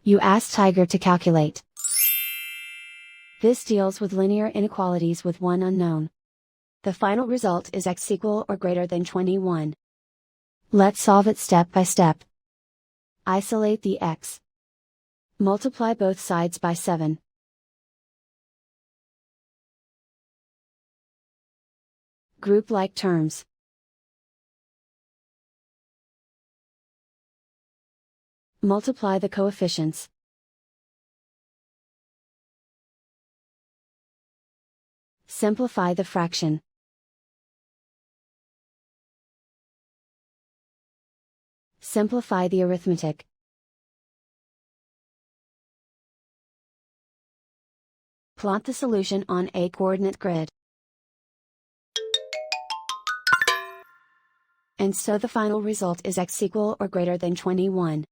You ask Tiger to calculate. This deals with linear inequalities with one unknown. The final result is x equal or greater than 21. Let's solve it step by step. Isolate the x. Multiply both sides by 7. Group like terms. Multiply the coefficients. Simplify the fraction. Simplify the arithmetic. Plot the solution on a coordinate grid. And so the final result is x equal or greater than 21.